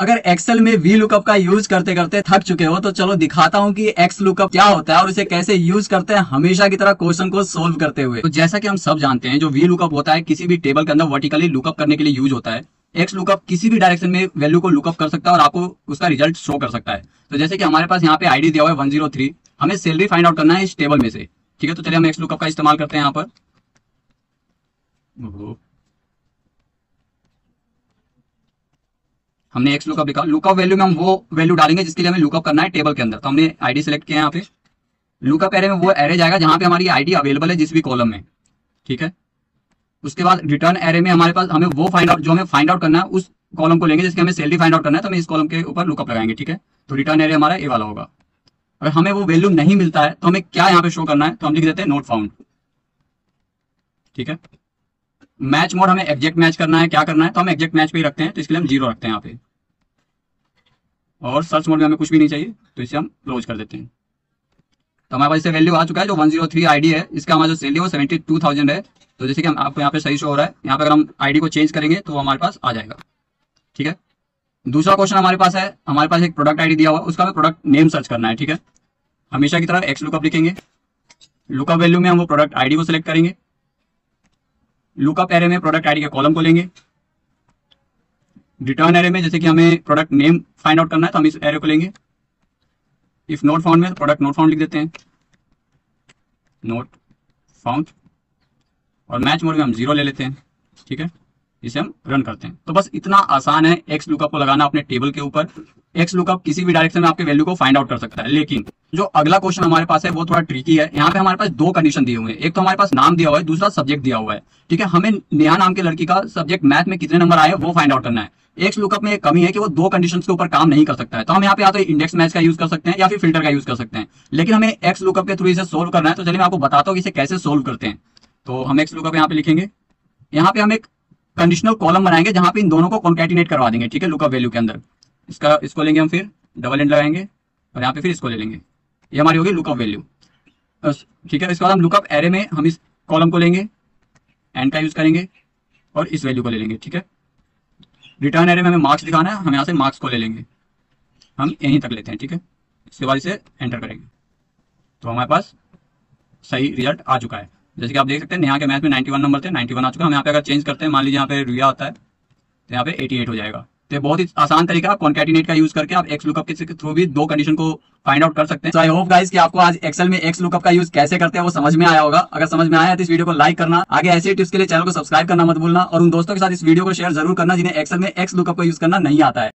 अगर एक्सेल में V lookup का यूज करते करते थक चुके हो तो चलो दिखाता हूं कि एक्स लुकअप क्या होता है और इसे कैसे यूज करते हैं हमेशा की तरह क्वेश्चन को सोल्व करते हुए। तो जैसा कि हम सब जानते हैं जो वी लुकअप होता है किसी भी टेबल के अंदर वर्टिकली लुकअप करने के लिए यूज होता है। एक्स लुकअप किसी भी डायरेक्शन में वैल्यू को लुकअप कर सकता है और आपको उसका रिजल्ट शो कर सकता है। तो जैसे कि हमारे पास यहाँ पे आईडी दिया हुआ है 103, हमें सैलरी फाइंड आउट करना है इस टेबल में से। ठीक है, तो चलिए हम एक्स लुकअप का इस्तेमाल करते हैं यहाँ पर। हमने एक्स लुकअप लिखा, लुकअप वैल्यू में हम वो वैल्यू डालेंगे जिसके लिए हमें लुकअप करना है टेबल के अंदर। तो हमने आईडी सेलेक्ट किया यहाँ पे। लुकअप एरे में वो एरे जाएगा जहां पे हमारी आईडी अवेलेबल है जिस भी कॉलम में। ठीक है, उसके बाद रिटर्न एरे में हमारे पास हमें वो फाइंड आउट जो हमें फाइंड आउट करना है उस कॉलम को लेंगे जिसके हमें सैलरी फाइंड आउट करना है, तो हमें इस कॉलम के ऊपर लुकअप लगाएंगे। ठीक है, तो रिटर्न एरे हमारा ए वाला होगा। अगर हमें वो वैल्यू नहीं मिलता है तो हमें क्या यहाँ पे शो करना है, तो हम लिख देते हैं नोट फाउंड। ठीक है, मैच मोड हमें एग्जैक्ट मैच करना है, क्या करना है तो हम एग्जैक्ट मैच पे ही रखते हैं, तो इसके लिए हम 0 रखते हैं यहाँ पे। और सर्च मोड में हमें कुछ भी नहीं चाहिए तो इसे हम क्लोज कर देते हैं। तो हमारे पास इससे वैल्यू आ चुका है। जो 103 आईडी है इसका हमारा जो सैलरी है वो 72,000 है। तो जैसे कि हम आपको यहाँ पे सही शो हो रहा है, यहाँ पे अगर हम आईडी को चेंज करेंगे तो वो हमारे पास आ जाएगा। ठीक है, दूसरा क्वेश्चन हमारे पास है, हमारे पास एक प्रोडक्ट आईडी दिया हुआ है, उसका हमें प्रोडक्ट नेम सर्च करना है। ठीक है, हमेशा की तरह एक्स लुकअप लिखेंगे। लुकअप वैल्यू में हम वो प्रोडक्ट आईडी को सिलेक्ट करेंगे। लुकअप एरे में प्रोडक्ट आईडी के कॉलम को लेंगे। रिटर्न एरे में जैसे कि हमें प्रोडक्ट नेम फाइंड आउट करना है तो हम इस एरे को लेंगे। इफ नोट फाउंड में प्रोडक्ट नोट फाउंड लिख देते हैं, नोट फाउंड। और मैच मोड में हम 0 ले लेते हैं। ठीक है, इसे हम रन करते हैं। तो बस इतना आसान है एक्स लुकअप को लगाना अपने टेबल के ऊपर। एक्स लुकअप किसी भी डायरेक्शन में आपके वैल्यू को फाइंड आउट कर सकता है। लेकिन जो अगला क्वेश्चन हमारे पास है वो थोड़ा ट्रिकी है। यहाँ पे हमारे पास 2 कंडीशन दिए हुए हैं, एक तो हमारे पास नाम दिया हुआ है, दूसरा सब्जेक्ट दिया हुआ है। ठीक है, हमें नेहा नाम के लड़की का सब्जेक्ट मैथ में कितने नंबर आए वो फाइंड आउट करना है। एक्स लुकअप में एक कमी है कि वो 2 कंडीशंस के ऊपर काम नहीं कर सकता है। तो हम यहाँ पे या तो इंडेक्स मैच का यूज कर सकते हैं या फिर फिल्टर का यूज कर सकते हैं, लेकिन हमें एक्स लुकअप के थ्रू इसे सोल्व करना है। तो चलिए मैं आपको बताता हूँ कि इसे कैसे सोल्व करते हैं। तो हम एक्स लुकअप यहाँ पे लिखेंगे, यहाँ पे हम एक कंडीशनल कॉलम बनाएंगे जहां पे इन दोनों को कॉन्कैटिनेट करवा देंगे। ठीक है, लुकअप वैल्यू के अंदर इसको लेंगे हम, फिर डबल एंड लगाएंगे और यहाँ पे फिर इसको ले लेंगे। ये हमारी होगी लुकअप वैल्यू। ठीक है, इसके बाद हम लुकअप एरे में हम इस कॉलम को लेंगे, एंड का यूज करेंगे और इस वैल्यू को ले लेंगे। ठीक है, रिटर्न एरे में हमें मार्क्स दिखाना है, हम यहाँ से मार्क्स को ले लेंगे, हम यहीं तक लेते हैं। ठीक है, इसके बाद इसे एंटर करेंगे तो हमारे पास सही रिजल्ट आ चुका है। जैसे कि आप देख सकते हैं यहाँ के मैथ में 91 नंबर थे, 91 आ चुका है। हम यहाँ पे अगर चेंज करते हैं, मान लीजिए यहाँ पे रुया होता है तो यहाँ पे 88 हो जाएगा। तो बहुत ही आसान तरीका कॉन्कैटिनेट का यूज करके आप एक्स लुकअप के थ्रू भी 2 कंडीशन को फाइंड आउट कर सकते हैं। आई होप गाइस कि आपको आज एक्सेल में एक्स लुकअप का यूज कैसे करते हैं वो समझ में आया होगा। अगर समझ में आया तो इस वीडियो को लाइक करना, आगे ऐसे टिप्स के लिए चैनल को सब्सक्राइब करना मत भूलना और उन दोस्तों के साथ इस वीडियो को शेयर जरूर करना जिन्हें एक्सेल में एक्स लुकअप का यूज करना नहीं आता है।